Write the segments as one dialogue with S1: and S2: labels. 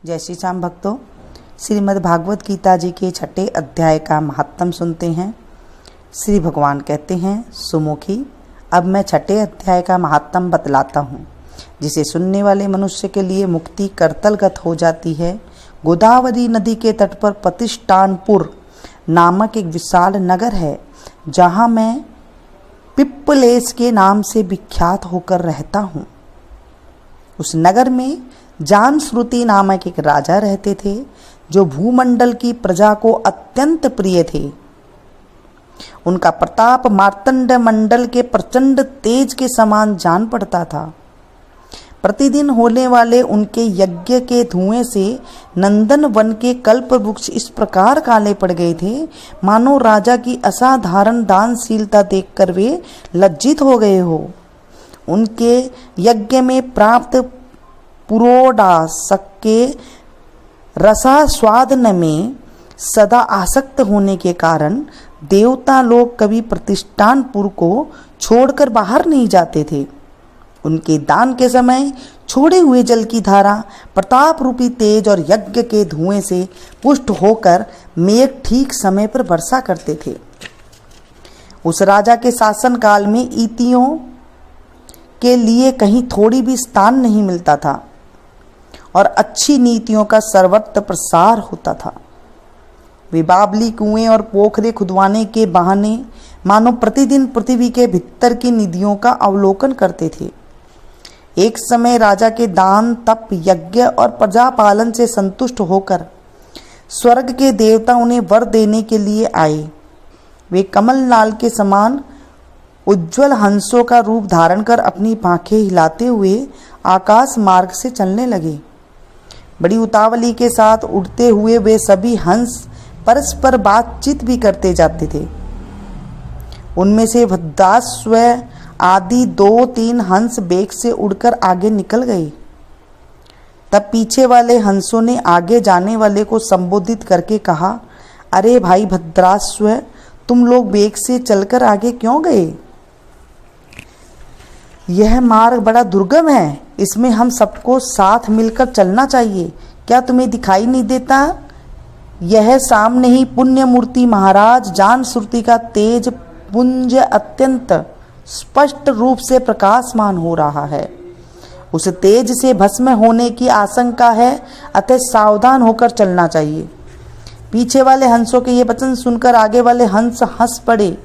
S1: जय श्री श्याम भक्तों, श्रीमद् भागवत गीता जी के 6 अध्याय का महात्म सुनते हैं। श्री भगवान कहते हैं, सुमुखी, अब मैं 6 अध्याय का महात्म बतलाता हूँ, जिसे सुनने वाले मनुष्य के लिए मुक्ति करतलगत हो जाती है। गोदावरी नदी के तट पर प्रतिष्ठानपुर नामक एक विशाल नगर है, जहाँ मैं पिप्पलेश के नाम से विख्यात होकर रहता हूँ। उस नगर में जानश्रुति नामक एक राजा रहते थे, जो भूमंडल की प्रजा को अत्यंत प्रिय थे। उनका प्रताप मार्तंड मंडल के प्रचंड तेज के समान जान पड़ता था। प्रतिदिन होने वाले उनके यज्ञ के धुएं से नंदन वन के कल्प वृक्ष इस प्रकार काले पड़ गए थे, मानो राजा की असाधारण दानशीलता देखकर वे लज्जित हो गए हो। उनके यज्ञ में प्राप्त पुरोडासक के रसास्वादन में सदा आसक्त होने के कारण देवता लोग कभी प्रतिष्ठानपुर को छोड़कर बाहर नहीं जाते थे। उनके दान के समय छोड़े हुए जल की धारा प्रताप रूपी तेज और यज्ञ के धुएं से पुष्ट होकर मेघ ठीक समय पर वर्षा करते थे। उस राजा के शासन काल में ईतियों के लिए कहीं थोड़ी भी स्थान नहीं मिलता था और अच्छी नीतियों का सर्वत्र प्रसार होता था। वे बावली कुएं और पोखरे खुदवाने के बहाने मानो प्रतिदिन पृथ्वी के भीतर की निधियों का अवलोकन करते थे। एक समय राजा के दान, तप, यज्ञ और प्रजापालन से संतुष्ट होकर स्वर्ग के देवता उन्हें वर देने के लिए आए। वे कमल नाल के समान उज्ज्वल हंसों का रूप धारण कर अपनी पांखें हिलाते हुए आकाश मार्ग से चलने लगे। बड़ी उतावली के साथ उड़ते हुए वे सभी हंस परस्पर बातचीत भी करते जाते थे। उनमें से भद्राश्व आदि 2-3 हंस बेग से उड़कर आगे निकल गए। तब पीछे वाले हंसों ने आगे जाने वाले को संबोधित करके कहा, अरे भाई भद्राश्व, तुम लोग बेग से चलकर आगे क्यों गए? यह मार्ग बड़ा दुर्गम है, इसमें हम सबको साथ मिलकर चलना चाहिए। क्या तुम्हें दिखाई नहीं देता? यह सामने ही पुण्य मूर्ति महाराज जानश्रुति का तेज पुंज अत्यंत स्पष्ट रूप से प्रकाशमान हो रहा है। उस तेज से भस्म होने की आशंका है, अतः सावधान होकर चलना चाहिए। पीछे वाले हंसों के ये वचन सुनकर आगे वाले हंस हंस पड़े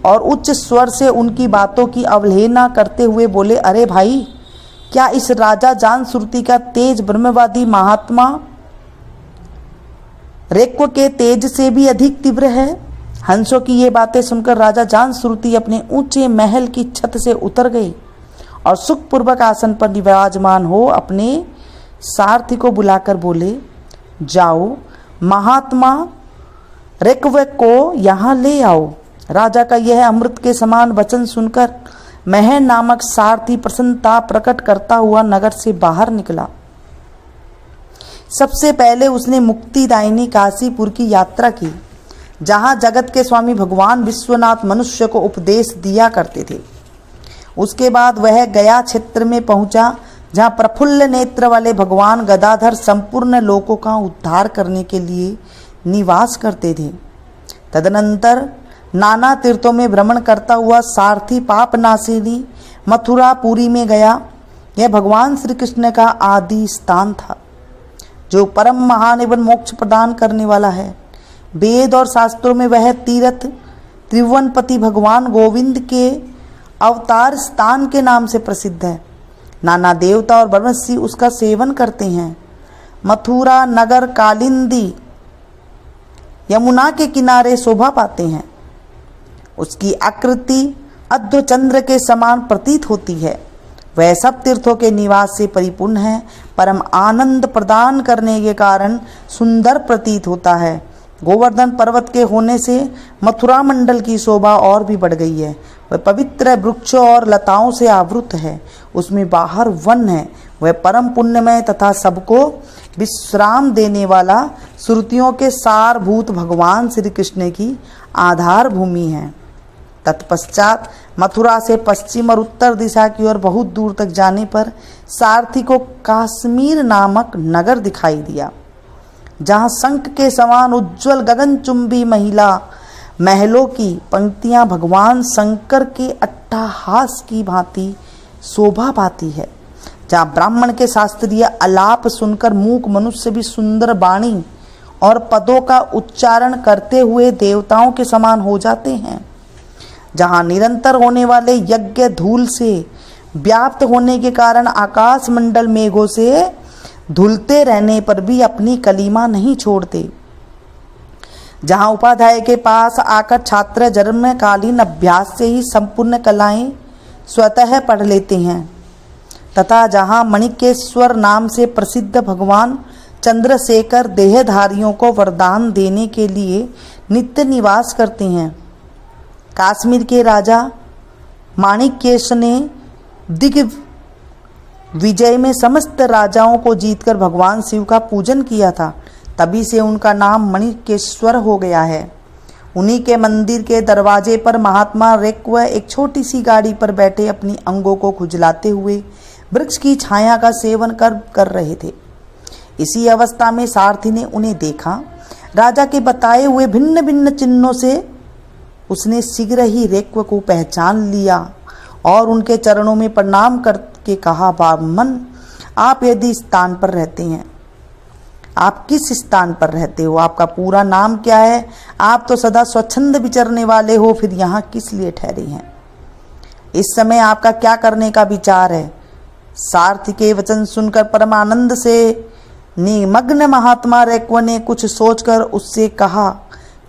S1: और उच्च स्वर से उनकी बातों की अवहेलना करते हुए बोले, अरे भाई, क्या इस राजा जानश्रुति का तेज ब्रह्मवादी महात्मा रेक्व के तेज से भी अधिक तीव्र है? हंसों की ये बातें सुनकर राजा जानश्रुति अपने ऊंचे महल की छत से उतर गए और सुखपूर्वक आसन पर विराजमान हो अपने सारथी को बुलाकर बोले, जाओ, महात्मा रेक्व को यहाँ ले आओ। राजा का यह अमृत के समान वचन सुनकर मह नामक सारथी प्रसन्नता प्रकट करता हुआ नगर से बाहर निकला। सबसे पहले उसने मुक्तिदायिनी काशीपुर की यात्रा की, जहां जगत के स्वामी भगवान विश्वनाथ मनुष्य को उपदेश दिया करते थे। उसके बाद वह गया क्षेत्र में पहुंचा, जहां प्रफुल्ल नेत्र वाले भगवान गदाधर संपूर्ण लोकों का उद्धार करने के लिए निवास करते थे। तदनंतर नाना तीर्थों में भ्रमण करता हुआ सारथी पापनाशिनी मथुरापुरी में गया। यह भगवान श्री कृष्ण का आदि स्थान था, जो परम महान एवं मोक्ष प्रदान करने वाला है। वेद और शास्त्रों में वह तीर्थ त्रिभुवनपति भगवान गोविंद के अवतार स्थान के नाम से प्रसिद्ध है। नाना देवता और ब्रह्मर्षि उसका सेवन करते हैं। मथुरा नगर कालिंदी यमुना के किनारे शोभा पाते हैं। उसकी आकृति अर्धचंद्र के समान प्रतीत होती है। वह सब तीर्थों के निवास से परिपूर्ण है। परम आनंद प्रदान करने के कारण सुंदर प्रतीत होता है। गोवर्धन पर्वत के होने से मथुरा मंडल की शोभा और भी बढ़ गई है। वह पवित्र वृक्षों और लताओं से आवृत है। उसमें बाहर वन है। वह परम पुण्यमय तथा सबको विश्राम देने वाला श्रुतियों के सारभूत भगवान श्री कृष्ण की आधार भूमि है। तत्पश्चात मथुरा से पश्चिम और उत्तर दिशा की ओर बहुत दूर तक जाने पर सारथी को काश्मीर नामक नगर दिखाई दिया, जहां शंख के समान उज्जवल गगनचुंबी महलों की पंक्तियां भगवान शंकर के अट्टहास की भांति शोभा पाती है, जहाँ ब्राह्मण के शास्त्रीय आलाप सुनकर मूक मनुष्य भी सुंदर वाणी और पदों का उच्चारण करते हुए देवताओं के समान हो जाते हैं, जहाँ निरंतर होने वाले यज्ञ धूल से व्याप्त होने के कारण आकाश मंडल मेघों से धुलते रहने पर भी अपनी कलीमा नहीं छोड़ते, जहाँ उपाध्याय के पास आकर छात्र जन्मकालीन अभ्यास से ही संपूर्ण कलाएं स्वतः पढ़ लेते हैं, तथा जहाँ मणिकेश्वर नाम से प्रसिद्ध भगवान चंद्रशेखर देहधारियों को वरदान देने के लिए नित्य निवास करते हैं। काश्मीर के राजा माणिक्येश ने दिग्विजय में समस्त राजाओं को जीतकर भगवान शिव का पूजन किया था, तभी से उनका नाम मणिकेश्वर हो गया है। उन्हीं के मंदिर के दरवाजे पर महात्मा रेक्व एक छोटी सी गाड़ी पर बैठे अपनी अंगों को खुजलाते हुए वृक्ष की छाया का सेवन कर रहे थे। इसी अवस्था में सारथी ने उन्हें देखा। राजा के बताए हुए भिन्न भिन्न चिन्हों से उसने शीघ्र ही रेक्व को पहचान लिया और उनके चरणों में प्रणाम करके कहा, ब्राह्मण, आप यदि स्थान पर रहते हैं, आप किस स्थान पर रहते हो? आपका पूरा नाम क्या है? आप तो सदा स्वच्छंद विचरने वाले हो, फिर यहाँ किस लिए ठहरे हैं? इस समय आपका क्या करने का विचार है? सारथी के वचन सुनकर परम आनंद से निमग्न महात्मा रेक्व ने कुछ सोचकर उससे कहा,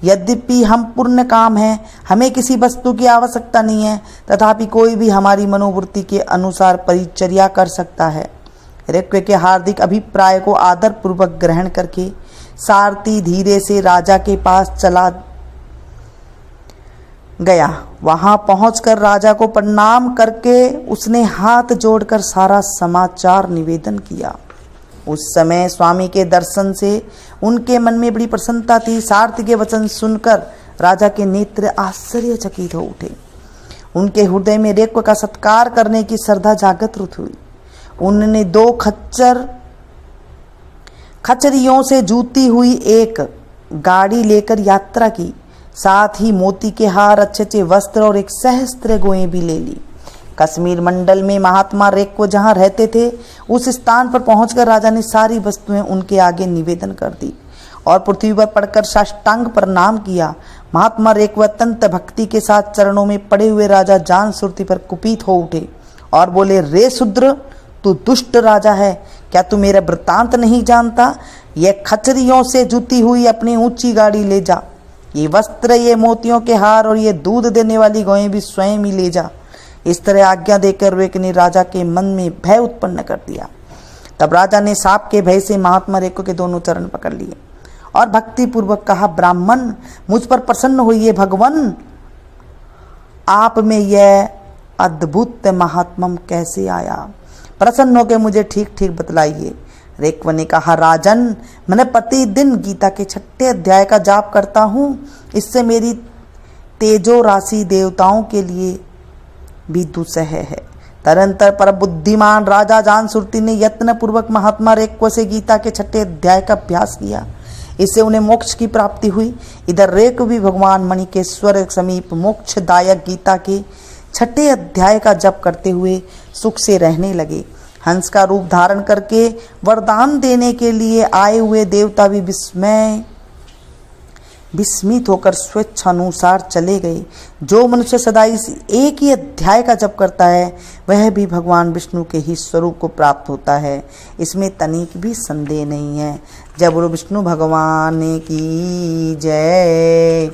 S1: यद्यपि हम पूर्ण काम हैं, हमें किसी वस्तु की आवश्यकता नहीं है, तथापि कोई भी हमारी मनोवृत्ति के अनुसार परिचर्या कर सकता है। रेक्व के हार्दिक अभिप्राय को आदर पूर्वक ग्रहण करके सारथी धीरे से राजा के पास चला गया। वहां पहुंचकर राजा को प्रणाम करके उसने हाथ जोड़कर सारा समाचार निवेदन किया। उस समय स्वामी के दर्शन से उनके मन में बड़ी प्रसन्नता थी। सारथी के वचन सुनकर राजा के नेत्र आश्चर्यचकित हो उठे। उनके हृदय में रेक्व का सत्कार करने की श्रद्धा जागृत हुई। उन्होंने 2 खच्चरियों से जूती हुई एक गाड़ी लेकर यात्रा की, साथ ही मोती के हार, अच्छे वस्त्र और एक सहस्त्र गोएं भी ले ली। कश्मीर मंडल में महात्मा रेक्व जहाँ रहते थे, उस स्थान पर पहुंचकर राजा ने सारी वस्तुएं उनके आगे निवेदन कर दी और पृथ्वी पर पड़कर साष्टांग प्रणाम किया। महात्मा रेक्व अत्यंत भक्ति के साथ चरणों में पड़े हुए राजा जान सुरती पर कुपित हो उठे और बोले, रे शूद्र, तू दुष्ट राजा है, क्या तू मेरा वृत्तांत नहीं जानता? यह खच्चरियों से जुती हुई अपनी ऊंची गाड़ी ले जा, ये वस्त्र, ये मोतियों के हार और ये दूध देने वाली गौएं भी स्वयं ही ले जा। इस तरह आज्ञा देकर रेक्व ने राजा के मन में भय उत्पन्न कर दिया। तब राजा ने सांप के भय से महात्मा रेक्व के दोनों चरण पकड़ लिए और भक्ति पूर्वक कहा, ब्राह्मण, मुझ पर प्रसन्न होइए। भगवान, आप में यह अद्भुत महात्म कैसे आया? प्रसन्न होकर मुझे ठीक ठीक बतलाइए। रेक्व ने कहा, राजन, मैंने प्रतिदिन गीता के 6 अध्याय का जाप करता हूँ। इससे मेरी तेजो राशि देवताओं के लिए भी दुस्सह है। तदंतर पर बुद्धिमान राजा जानसुरती ने यत्न पूर्वक महात्मा रेक्व से गीता के 6 अध्याय का अभ्यास किया। इससे उन्हें मोक्ष की प्राप्ति हुई। इधर रेक्व भी भगवान मणिकेश्वर समीप मोक्षदायक गीता के 6 अध्याय का जप करते हुए सुख से रहने लगे। हंस का रूप धारण करके वरदान देने के लिए आए हुए देवता भी विस्मित होकर स्वेच्छानुसार चले गए। जो मनुष्य सदा इस एक ही अध्याय का जप करता है, वह भी भगवान विष्णु के ही स्वरूप को प्राप्त होता है, इसमें तनिक भी संदेह नहीं है। जय बोलो विष्णु भगवान की जय।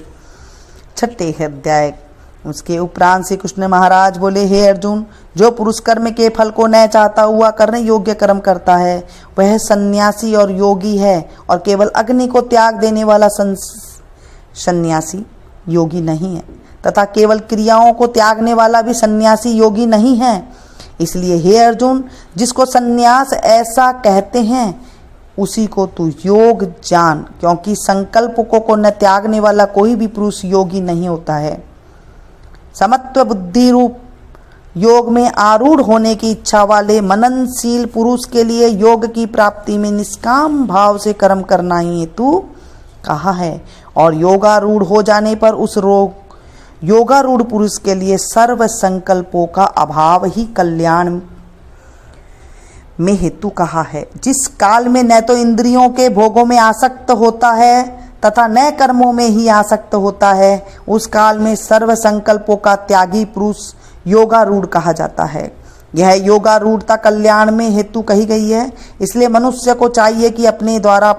S1: 6 अध्याय। उसके उपरांत श्री कृष्ण महाराज बोले, हे अर्जुन, जो पुरुष कर्म के फल को न चाहता हुआ करने योग्य कर्म करता है, वह सन्यासी और योगी है, और केवल अग्नि को त्याग देने वाला सन्यासी योगी नहीं है, तथा केवल क्रियाओं को त्यागने वाला भी सन्यासी योगी नहीं है। इसलिए हे अर्जुन, जिसको सन्यास ऐसा कहते हैं, उसी को तू योग जान, क्योंकि संकल्पों को न त्यागने वाला कोई भी पुरुष योगी नहीं होता है। समत्व बुद्धि रूप योग में आरूढ़ होने की इच्छा वाले मननशील पुरुष के लिए योग की प्राप्ति में निष्काम भाव से कर्म करना ही हेतु कहा है। और योगारूढ़ हो जाने पर उस योगारूढ़ पुरुष के लिए सर्व संकल्पों का अभाव ही कल्याण में हेतु कहा है। जिस काल में न तो इंद्रियों के भोगों में आसक्त होता है तथा न कर्मों में ही आसक्त होता है, उस काल में सर्व संकल्पों का त्यागी पुरुष योगारूढ़ कहा जाता है। यह योगारूढ़ता कल्याण में हेतु कही गई है। इसलिए मनुष्य को चाहिए कि अपने द्वारा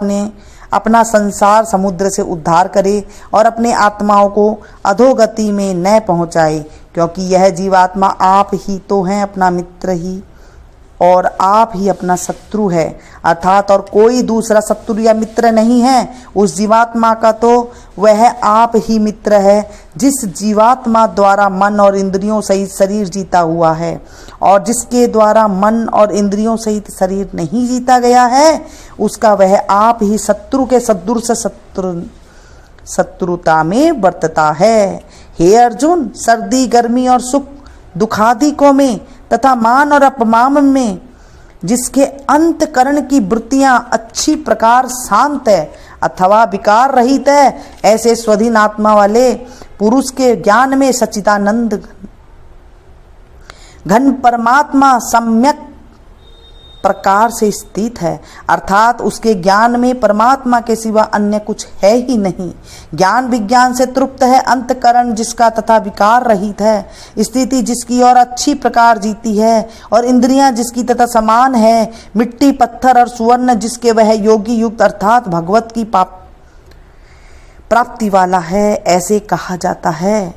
S1: अपना संसार समुद्र से उद्धार करे और अपने आत्माओं को अधोगति में न पहुंचाए, क्योंकि यह जीवात्मा आप ही तो हैं अपना मित्र ही और आप ही अपना शत्रु है, अर्थात और कोई दूसरा शत्रु या मित्र नहीं है। उस जीवात्मा का तो वह आप ही मित्र है जिस जीवात्मा द्वारा मन और इंद्रियों सहित शरीर जीता हुआ है, और जिसके द्वारा मन और इंद्रियों सहित शरीर नहीं जीता गया है, उसका वह आप ही शत्रु के सदृश शत्रुता में बरतता है। हे अर्जुन, सर्दी गर्मी और सुख दुखादिकों में तथा मान और अपमान में जिसके अंतकरण की वृत्तियां अच्छी प्रकार शांत है अथवा विकार रहित है, ऐसे स्वाधीन आत्मा वाले पुरुष के ज्ञान में सच्चिदानंद घन परमात्मा सम्यक प्रकार से स्थित है, अर्थात उसके ज्ञान में परमात्मा के सिवा अन्य कुछ है ही नहीं। ज्ञान विज्ञान से तृप्त है अंतकरण जिसका तथा विकार रहित है, स्थिति जिसकी और अच्छी प्रकार जीती है, और इंद्रियां जिसकी तथा समान है, मिट्टी पत्थर और सुवर्ण जिसके वह योगी युक्त अर्थात भगवत की प्राप्ति वाला है, ऐसे कहा जाता है।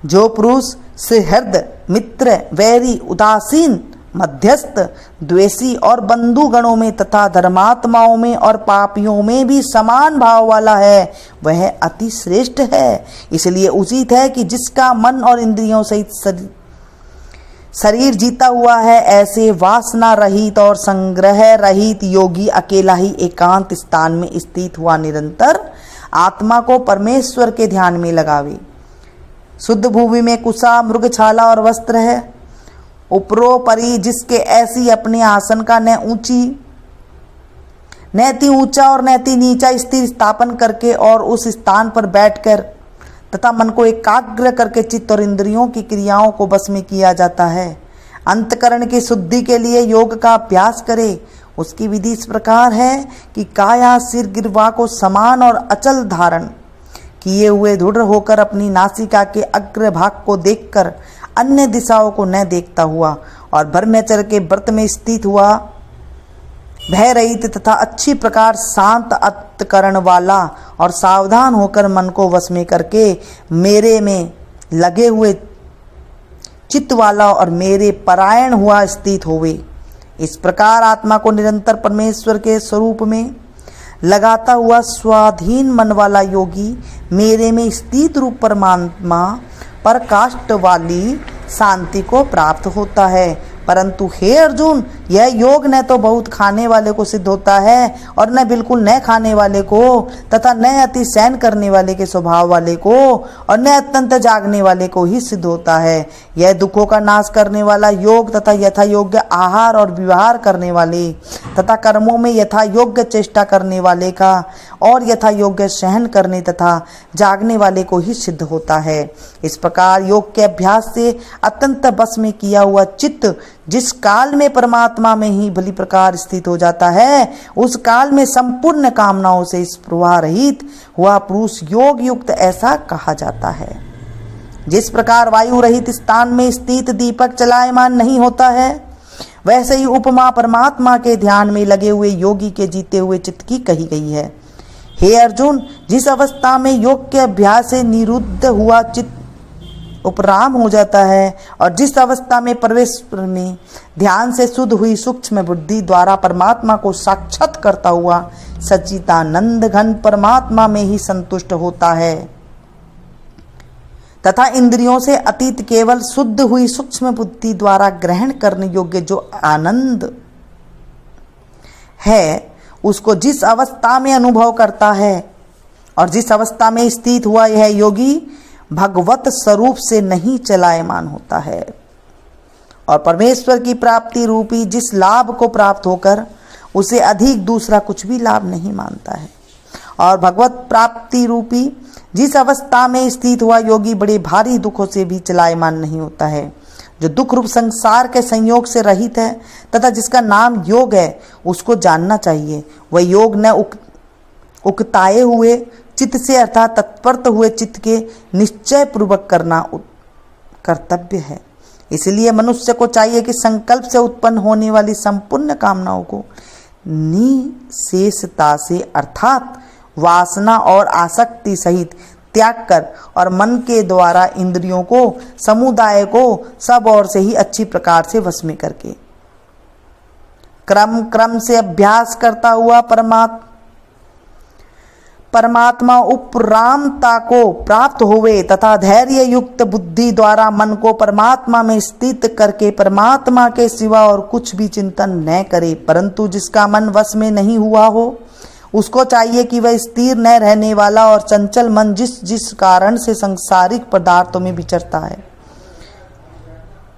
S1: जो पुरुष सुहृद मित्र वैरी उदासीन मध्यस्थ द्वेषी और बंधु गणों में तथा धर्मात्माओं में और पापियों में भी समान भाव वाला है, वह अति श्रेष्ठ है। इसलिए उचित है कि जिसका मन और इंद्रियों सहित शरीर जीता हुआ है, ऐसे वासना रहित और संग्रह रहित योगी अकेला ही एकांत स्थान में स्थित हुआ निरंतर आत्मा को परमेश्वर के ध्यान में लगावे। शुद्ध भूमि में कुसा मृगछाला और वस्त्र है, उपरोपरि जिसके ऐसी अपने आसन का नैति ऊंचा और नैति नीचा स्थिर स्थापन करके और उस स्थान पर बैठकर तथा मन को एकाग्र करके चित्त और इंद्रियों की क्रियाओं को बस में किया जाता है। अंतकरण की शुद्धि के लिए योग का अभ्यास करे। उसकी विधि इस प्रकार है कि काया सिर गिरवा को समान और अचल धारण किए हुए दृढ़ होकर अपनी नासिका के अग्र भाग को देखकर अन्य दिशाओं को न देखता हुआ और ब्रह्मचर्य के व्रत में स्थित हुआ, भय रहित तथा अच्छी प्रकार शांत अंतकरण वाला और सावधान होकर मन को वश में करके मेरे में लगे हुए चित्त वाला और मेरे परायण हुआ स्थित होवे। इस प्रकार आत्मा को निरंतर परमेश्वर के स्वरूप में लगाता हुआ स्वाधीन मन वाला योगी मेरे में स्थित रूप परमात्मा परकाष्ठ वाली शांति को प्राप्त होता है। परंतु हे अर्जुन, यह योग न तो बहुत खाने वाले को सिद्ध होता है और न बिल्कुल न खाने वाले को तथा न अति सहन करने वाले के स्वभाव वाले को और न अत्यंत जागने वाले को ही सिद्ध होता है। यह दुखों का नाश करने वाला योग तथा यथा योग्य आहार और व्यवहार करने वाले तथा कर्मों में यथा योग्य चेष्टा करने वाले का और यथा योग्य सहन करने तथा जागने वाले को ही सिद्ध होता है। इस प्रकार योग के अभ्यास से अत्यंत बस में किया हुआ चित्त जिस काल में परमात्मा में ही भली प्रकार स्थित हो जाता है, उस काल में संपूर्ण कामनाओं से इस प्रवाह रहित हुआ पुरुष योग युक्त ऐसा कहा जाता है। जिस प्रकार वायु रहित स्थान में स्थित दीपक चलायमान नहीं होता है, वैसे ही उपमा परमात्मा के ध्यान में लगे हुए योगी के जीते हुए चित्त की कही गई है। हे अर्जुन, जिस अवस्था में योग के अभ्यास से निरुद्ध हुआ चित्त उपराम हो जाता है और जिस अवस्था में परमेश्वर में ध्यान से शुद्ध हुई सूक्ष्म बुद्धि द्वारा परमात्मा को साक्षात करता हुआ सच्चिदानंद घन परमात्मा में ही संतुष्ट होता है तथा इंद्रियों से अतीत केवल शुद्ध हुई सूक्ष्म बुद्धि द्वारा ग्रहण करने योग्य जो आनंद है, उसको जिस अवस्था में अनुभव करता है और जिस अवस्था में स्थित हुआ यह योगी भगवत स्वरूप से नहीं चलायमान होता है और परमेश्वर की प्राप्ति रूपी जिस लाभ को प्राप्त होकर उसे अधिक दूसरा कुछ भी लाभ नहीं मानता है। और भगवत प्राप्ति रूपी जिस अवस्था में स्थित हुआ योगी बड़े भारी दुखों से भी चलायमान नहीं होता है, जो दुख रूप संसार के संयोग से रहित है तथा जिसका नाम योग है, उसको जानना चाहिए। वह योग न उकताए हुए चित्त से अर्थात तत्परत हुए चित्त के निश्चय पूर्वक करना कर्तव्य है। इसलिए मनुष्य को चाहिए कि संकल्प से उत्पन्न होने वाली संपूर्ण कामनाओं को निशेषता से अर्थात वासना और आसक्ति सहित त्याग कर और मन के द्वारा इंद्रियों को समुदाय को सब ओर से ही अच्छी प्रकार से वश में करके क्रम से अभ्यास करता हुआ परमात्मा उपरामता को प्राप्त होवे तथा धैर्य युक्त बुद्धि द्वारा मन को परमात्मा में स्थित करके परमात्मा के सिवा और कुछ भी चिंतन न करे। परंतु जिसका मन वश में नहीं हुआ हो उसको चाहिए कि वह स्थिर न रहने वाला और चंचल मन जिस जिस कारण से सांसारिक पदार्थों में विचरता है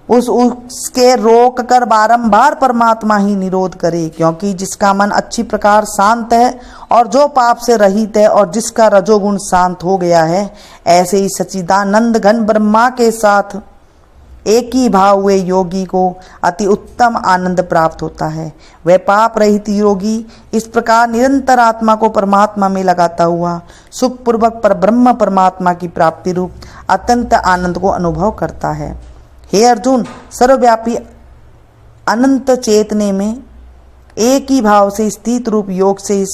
S1: उसके रोक कर बारंबार परमात्मा ही निरोध करे। क्योंकि जिसका मन अच्छी प्रकार शांत है और जो पाप से रहित है और जिसका रजोगुण शांत हो गया है, ऐसे ही सच्चिदानंद घन ब्रह्मा के साथ एक ही भाव हुए योगी को अति उत्तम आनंद प्राप्त होता है। वह पाप रहित योगी इस प्रकार निरंतर आत्मा को परमात्मा में लगाता हुआ सुखपूर्वक पर ब्रह्म परमात्मा की प्राप्ति रूप अत्यंत आनंद को अनुभव करता है। हे अर्जुन, सर्वव्यापी अनंत चेतने में एक ही भाव से स्थित रूप योग से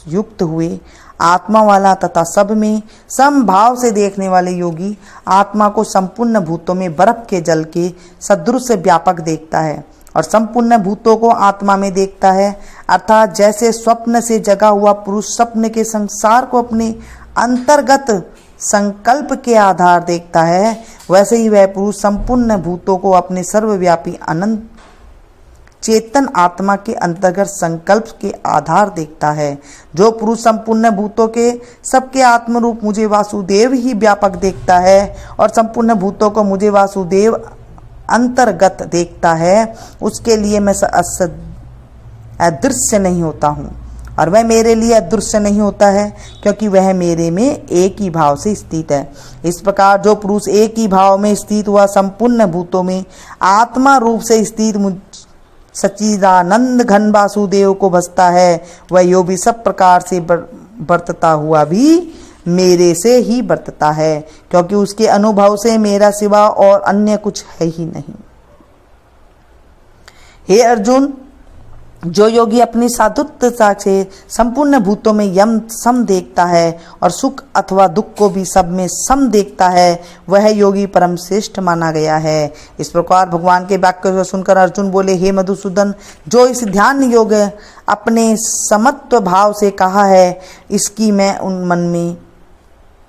S1: युक्त हुए आत्मा वाला तथा सब में समभाव से देखने वाले योगी आत्मा को संपूर्ण भूतों में बर्फ के जल के सदृश व्यापक देखता है और संपूर्ण भूतों को आत्मा में देखता है। अर्थात जैसे स्वप्न से जगा हुआ पुरुष स्वप्न के संसार को अपने अंतर्गत संकल्प के आधार देखता है, वैसे ही वह पुरुष संपूर्ण भूतों को अपने सर्वव्यापी अनंत चेतन आत्मा के अंतर्गत संकल्प के आधार देखता है। जो पुरुष संपूर्ण भूतों के सबके आत्मरूप मुझे वासुदेव ही व्यापक देखता है और संपूर्ण भूतों को मुझे वासुदेव अंतर्गत देखता है, उसके लिए मैं अदृश्य नहीं होता हूँ और वह मेरे लिए अदृश्य नहीं होता है, क्योंकि वह मेरे में एक ही भाव से स्थित है। इस प्रकार जो पुरुष एक ही भाव में स्थित हुआ संपूर्ण भूतों में आत्मा रूप से स्थित सच्चिदानंद घन वासुदेव को भजता है, वह योगी सब प्रकार से बरतता हुआ भी मेरे से ही बरतता है, क्योंकि उसके अनुभव से मेरा सिवा और अन्य कुछ है ही नहीं। हे अर्जुन, जो योगी अपनी साधुत्वता से संपूर्ण भूतों में यम सम देखता है और सुख अथवा दुख को भी सब में सम देखता है, वह योगी परम श्रेष्ठ माना गया है। इस प्रकार भगवान के वाक्य को सुनकर अर्जुन बोले, हे मधुसूदन, जो इस ध्यान योग अपने समत्व भाव से कहा है, इसकी मैं उन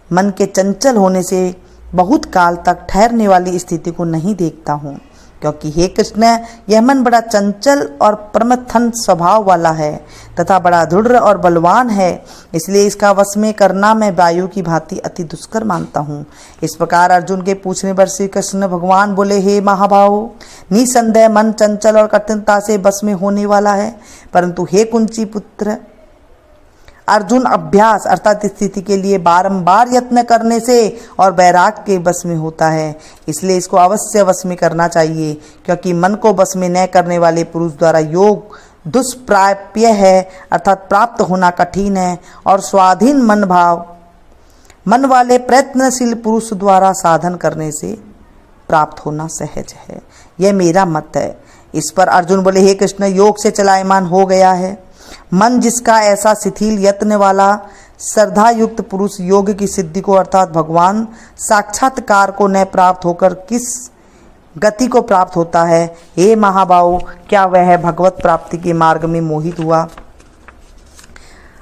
S1: मन के चंचल होने से बहुत काल तक ठहरने वाली स्थिति को नहीं देखता हूँ। क्योंकि हे कृष्ण, यह मन बड़ा चंचल और प्रमथन स्वभाव वाला है तथा बड़ा दृढ़ और बलवान है, इसलिए इसका वश में करना मैं वायु की भांति अति दुष्कर मानता हूँ। इस प्रकार अर्जुन के पूछने पर श्री कृष्ण भगवान बोले, हे महाबाहो, निसंदेह मन चंचल और कठिनता से बस में होने वाला है, परंतु हे कुंती पुत्र अर्जुन, अभ्यास अर्थात स्थिति के लिए बारंबार यत्न करने से और वैराग के बस में होता है, इसलिए इसको अवश्य वश में करना चाहिए। क्योंकि मन को बस में न करने वाले पुरुष द्वारा योग दुष्प्राप्य है, अर्थात प्राप्त होना कठिन है, और स्वाधीन मन वाले प्रयत्नशील पुरुष द्वारा साधन करने से प्राप्त होना सहज है। यह मेरा मत है। इस पर अर्जुन बोले, हे कृष्ण, योग से चलायमान हो गया है मन जिसका, ऐसा शिथिल यत्न वाला श्रद्धा युक्त पुरुष योग की सिद्धि को अर्थात भगवान साक्षात्कार को न प्राप्त होकर किस गति को प्राप्त होता है? हे महाबाहो, क्या वह भगवत प्राप्ति के मार्ग में मोहित हुआ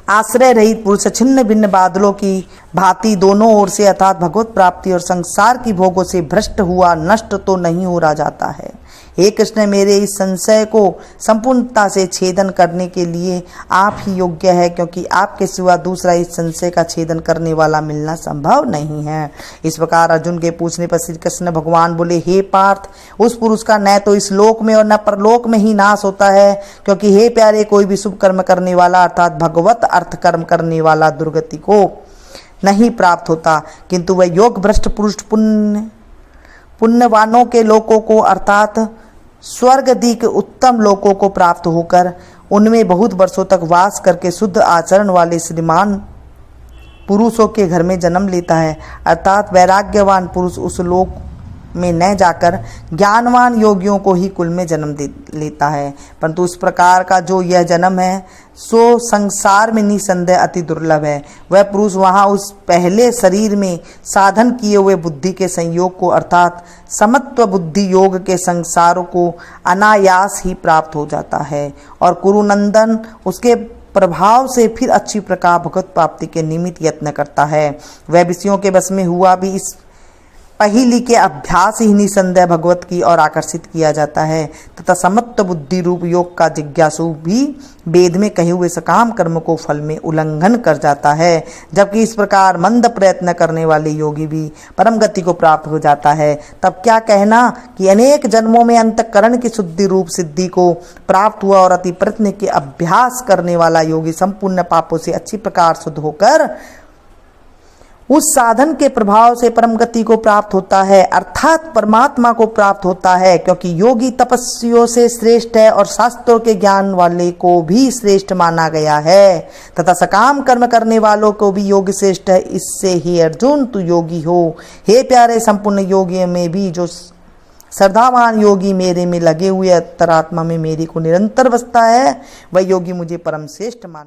S1: आश्रय रहित पुरुष छिन्न भिन्न बादलों की भांति दोनों ओर से अर्थात भगवत प्राप्ति और संसार की भोगों से भ्रष्ट हुआ नष्ट तो नहीं हो रह जाता है? हे कृष्ण, मेरे इस संशय को संपूर्णता से छेदन करने के लिए आप ही योग्य है, क्योंकि आपके सिवा दूसरा इस संशय का छेदन करने वाला मिलना संभव नहीं है। इस प्रकार अर्जुन के पूछने पर श्री कृष्ण भगवान बोले, हे पार्थ, उस पुरुष का न तो इस लोक में और न परलोक में ही नाश होता है, क्योंकि हे प्यारे, कोई भी शुभ कर्म करने वाला अर्थात भगवत अर्थ कर्म करने वाला दुर्गति को नहीं प्राप्त होता, किंतु वह योग भ्रष्ट पुरुष पुण्यवानों के लोकों को अर्थात स्वर्गदीक उत्तम लोकों को प्राप्त होकर उनमें बहुत वर्षों तक वास करके शुद्ध आचरण वाले श्रीमान पुरुषों के घर में जन्म लेता है। अर्थात वैराग्यवान पुरुष उस लोक में न जाकर ज्ञानवान योगियों को ही कुल में जन्म लेता है। परंतु इस प्रकार का जो यह जन्म है सो संसार में निसंदेह अति दुर्लभ है। वह पुरुष वहाँ उस पहले शरीर में साधन किए हुए बुद्धि के संयोग को अर्थात समत्व बुद्धि योग के संसारों को अनायास ही प्राप्त हो जाता है और कुरुनंदन उसके प्रभाव से फिर अच्छी प्रकार भगवत प्राप्ति के निमित्त यत्न करता है। वह विषयों के बस में हुआ भी इस पहली के अभ्यास ही निसंदेह भगवत की ओर आकर्षित किया जाता है तथा समत्व बुद्धि रूप योग का जिज्ञासु भी वेद में कहे हुए सकाम कर्म को फल में उल्लंघन कर जाता है, जबकि इस प्रकार मंद प्रयत्न करने वाले योगी भी परम गति को प्राप्त हो जाता है। तब क्या कहना कि अनेक जन्मों में अंतःकरण की शुद्धि रूप सिद्धि को प्राप्त हुआ और अति प्रयत्न के अभ्यास करने वाला योगी संपूर्ण पापों से अच्छी प्रकार शुद्ध होकर उस साधन के प्रभाव से परम गति को प्राप्त होता है, अर्थात परमात्मा को प्राप्त होता है, क्योंकि योगी तपस्वियों से श्रेष्ठ है और शास्त्रों के ज्ञान वाले को भी श्रेष्ठ माना गया है तथा सकाम कर्म करने वालों को भी योगी श्रेष्ठ है। इससे ही अर्जुन तू योगी हो। हे प्यारे, संपूर्ण योगियों में भी जो श्रद्धावान योगी मेरे में लगे हुए अंतरात्मा में मेरी को निरंतर बसता है, वह योगी मुझे परम श्रेष्ठ मान